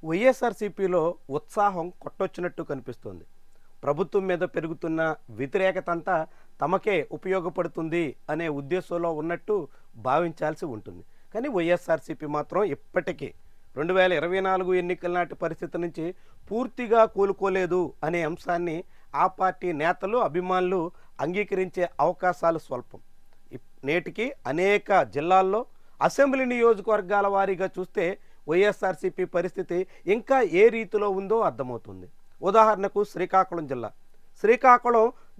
వైఎస్ఆర్సీపీలో ఉత్సాహం కొట్టొచ్చినట్టు కనిపిస్తోంది. ప్రభుత్వం మీద పెరుగుతున్న వ్యతిరేకత అంతా తమకే ఉపయోగపడుతుంది అనే ఉద్దేశంలో ఉన్నట్టు భావించాల్సి ఉంటుంది. కానీ వైఎస్ఆర్సీపీ మాత్రం ఇప్పటికీ 2024 ఎన్నికల నాటి పరిస్థితి నుంచి పూర్తిగా కోలుకోలేదు అనే అంశాన్ని ఆ పార్టీ నేతలు, అభిమానులు అంగీకరించే అవకాశాలు స్వల్పం. నేటికి అనేక జిల్లాల్లో అసెంబ్లీ నియోజకవర్గాల వారీగా చూస్తే వైఎస్ఆర్సీపీ పరిస్థితి ఇంకా ఏ రీతిలో ఉందో అర్థమవుతుంది. ఉదాహరణకు శ్రీకాకుళం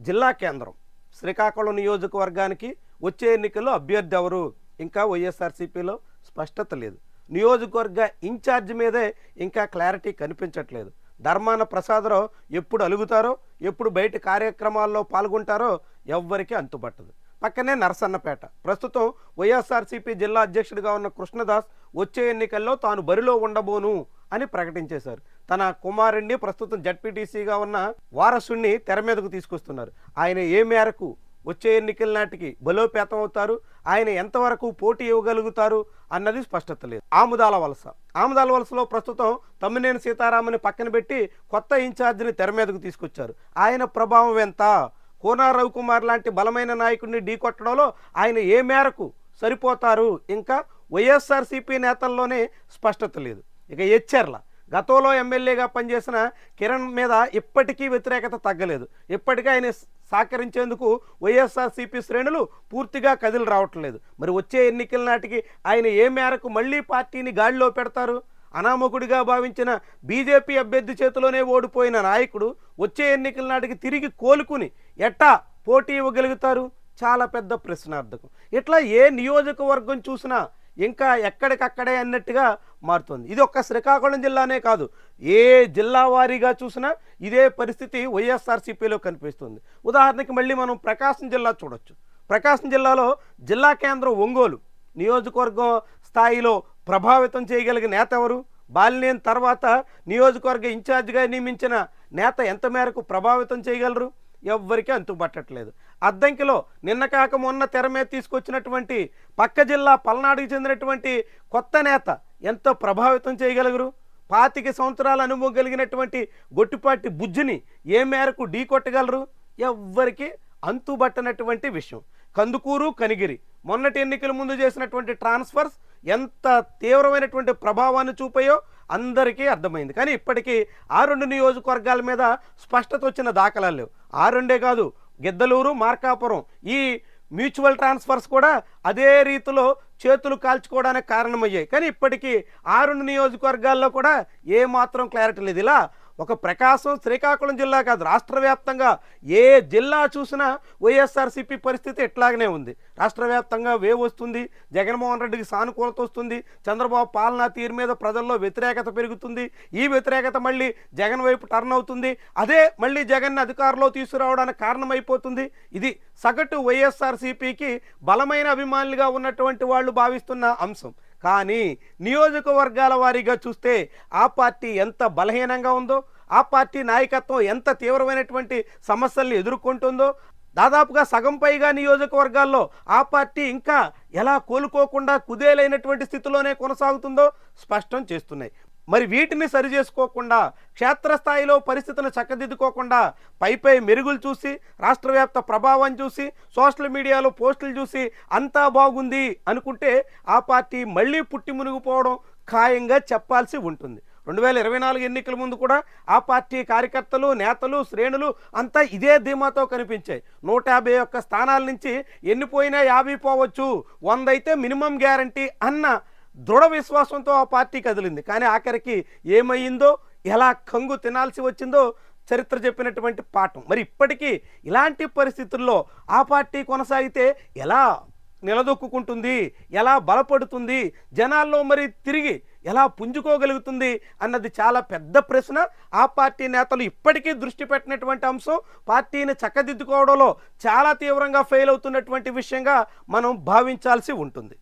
జిల్లా కేంద్రం. శ్రీకాకుళం నియోజకవర్గానికి వచ్చే ఎన్నికల్లో అభ్యర్థి ఎవరు ఇంకా వైఎస్ఆర్సీపీలో స్పష్టత లేదు. నియోజకవర్గ ఇన్ఛార్జ్ మీదే ఇంకా క్లారిటీ కనిపించట్లేదు. ధర్మాన ప్రసాదరావు ఎప్పుడు అలుగుతారో, ఎప్పుడు బయట కార్యక్రమాల్లో పాల్గొంటారో ఎవ్వరికీ అంతుపట్టదు. పక్కనే నరసన్నపేట. ప్రస్తుతం వైఎస్ఆర్సీపీ జిల్లా అధ్యక్షుడిగా ఉన్న కృష్ణదాస్ వచ్చే ఎన్నికల్లో తాను బరిలో ఉండబోను అని ప్రకటించేశారు. తన కుమారుణ్ణి, ప్రస్తుతం జడ్పీటీసీగా ఉన్న వారసుణ్ణి తెర మీదకు తీసుకొస్తున్నారు. ఆయన ఏ మేరకు వచ్చే ఎన్నికల నాటికి బలోపేతం అవుతారు, ఆయన ఎంతవరకు పోటీ ఇవ్వగలుగుతారు అన్నది స్పష్టత లేదు. ఆముదాల వలసలో ప్రస్తుతం తమ్మినేని సీతారామని పక్కన పెట్టి కొత్త ఇన్ఛార్జిని తెర మీదకు తీసుకొచ్చారు. ఆయన ప్రభావం ఎంత? కోన రవికుమార్ లాంటి బలమైన నాయకుడిని ఢీకొట్టడంలో ఆయన ఏ మేరకు సరిపోతారు? ఇంకా వైఎస్ఆర్సీపీ నేతల్లోనే స్పష్టత లేదు. ఇక ఎచ్చెర్ల గతంలో ఎమ్మెల్యేగా పనిచేసిన కిరణ్ మీద ఇప్పటికీ వ్యతిరేకత తగ్గలేదు. ఇప్పటికీ ఆయన సహకరించేందుకు వైఎస్ఆర్సీపీ శ్రేణులు పూర్తిగా కదిలి రావట్లేదు. మరి వచ్చే ఎన్నికల నాటికి ఆయన ఏ మేరకు మళ్ళీ పార్టీని గాడిలో పెడతారు? అనామకుడిగా భావించిన బీజేపీ అభ్యర్థి చేతిలోనే ఓడిపోయిన నాయకుడు వచ్చే ఎన్నికల నాటికి తిరిగి కోలుకుని ఎట్టా పోటీ ఇవ్వగలుగుతారు? చాలా పెద్ద ప్రశ్నార్థకం. ఇట్లా ఏ నియోజకవర్గం చూసినా ఇంకా ఎక్కడికక్కడే అన్నట్టుగా మారుతుంది. ఇది ఒక్క శ్రీకాకుళం జిల్లానే కాదు, ఏ జిల్లా వారీగా చూసినా ఇదే పరిస్థితి వైఎస్ఆర్సీపీలో కనిపిస్తుంది. ఉదాహరణకి మళ్ళీ మనం ప్రకాశం జిల్లా చూడొచ్చు. ప్రకాశం జిల్లాలో జిల్లా కేంద్రం ఒంగోలు. నియోజకవర్గం స్థాయిలో ప్రభావితం చేయగలిగిన నేత ఎవరు? బాలినేని తర్వాత నియోజకవర్గ ఇన్ఛార్జిగా నియమించిన నేత ఎంత మేరకు ప్రభావితం చేయగలరు? ఎవ్వరికీ అంతుపట్టట్లేదు. అద్దంకిలో నిన్న కాక మొన్న తెర మీద తీసుకొచ్చినటువంటి పక్క జిల్లా పల్నాడుకి చెందినటువంటి కొత్త నేత ఎంత ప్రభావితం చేయగలరు? 25 సంవత్సరాల అనుభవం కలిగినటువంటి గొట్టిపాటి బుజ్జిని ఏ మేరకు ఢీకొట్టగలరు? ఎవ్వరికి అంతుబట్టనటువంటి విషయం. కందుకూరు, కనిగిరి మొన్నటి ఎన్నికల ముందు చేసినటువంటి ట్రాన్స్ఫర్స్ ఎంత తీవ్రమైనటువంటి ప్రభావాన్ని చూపాయో అందరికీ అర్థమైంది. కానీ ఇప్పటికీ ఆ 2 నియోజకవర్గాల మీద స్పష్టత వచ్చిన దాఖలాలు లేవు. ఆ 2 కాదు, గిద్దలూరు, మార్కాపురం ఈ మ్యూచువల్ ట్రాన్స్ఫర్స్ కూడా అదే రీతిలో చేతులు కాల్చుకోవడానికి కారణమయ్యాయి. కానీ ఇప్పటికీ ఆ 2 నియోజకవర్గాల్లో కూడా ఏమాత్రం క్లారిటీ లేదు. ఇలా ఒక ప్రకాశం, శ్రీకాకుళం జిల్లా కాదు, రాష్ట్ర వ్యాప్తంగా ఏ జిల్లా చూసినా వైఎస్ఆర్సీపీ పరిస్థితి ఎట్లాగనే ఉంది. రాష్ట్ర వ్యాప్తంగా వేవ్ వస్తుంది, జగన్మోహన్ రెడ్డికి సానుకూలత వస్తుంది, చంద్రబాబు పాలనా తీరు మీద ప్రజల్లో వ్యతిరేకత పెరుగుతుంది. ఈ వ్యతిరేకత మళ్ళీ జగన్ వైపు టర్న్ అవుతుంది. అదే మళ్ళీ జగన్ అధికారంలో తీసుకురావడానికి కారణమైపోతుంది. ఇది సగటు వైఎస్ఆర్సీపీకి బలమైన అభిమానులుగా ఉన్నటువంటి వాళ్ళు భావిస్తున్న అంశం. కానీ నియోజకవర్గాల వారీగా చూస్తే ఆ పార్టీ ఎంత బలహీనంగా ఉందో, ఆ పార్టీ నాయకత్వం ఎంత తీవ్రమైనటువంటి సమస్యల్ని ఎదుర్కొంటుందో, దాదాపుగా సగం పైగా నియోజకవర్గాల్లో ఆ పార్టీ ఇంకా ఎలా కోలుకోకుండా కుదేలైనటువంటి స్థితిలోనే కొనసాగుతుందో స్పష్టం చేస్తున్నాయి. మరి వీటిని సరిచేసుకోకుండా, క్షేత్రస్థాయిలో పరిస్థితులను చక్కదిద్దుకోకుండా పై మెరుగులు చూసి, రాష్ట్ర వ్యాప్త ప్రభావం చూసి, సోషల్ మీడియాలో పోస్టులు చూసి అంతా బాగుంది అనుకుంటే ఆ పార్టీ మళ్ళీ పుట్టి మునిగిపోవడం ఖాయంగా చెప్పాల్సి ఉంటుంది. 2024 ఎన్నికల ముందు కూడా ఆ పార్టీ కార్యకర్తలు, నేతలు, శ్రేణులు అంతా ఇదే ధీమాతో కనిపించాయి. 151 స్థానాల నుంచి ఎన్నిపోయినా 50 పోవచ్చు, 100 అయితే మినిమం గ్యారంటీ అన్న దృఢ విశ్వాసంతో ఆ పార్టీ కదిలింది. కానీ ఆఖరికి ఏమైందో, ఎలా కంగు తినాల్సి వచ్చిందో చరిత్ర చెప్పినటువంటి పాఠం. మరి ఇప్పటికీ ఇలాంటి పరిస్థితుల్లో ఆ పార్టీ కొనసాగితే ఎలా నిలదొక్కుంటుంది, ఎలా బలపడుతుంది, జనాల్లో మరి తిరిగి ఎలా పుంజుకోగలుగుతుంది అన్నది చాలా పెద్ద ప్రశ్న. ఆ పార్టీ నేతలు ఇప్పటికీ దృష్టి పెట్టినటువంటి అంశం, పార్టీని చక్కదిద్దుకోవడంలో చాలా తీవ్రంగా ఫెయిల్ అవుతున్నటువంటి విషయంగా మనం భావించాల్సి ఉంటుంది.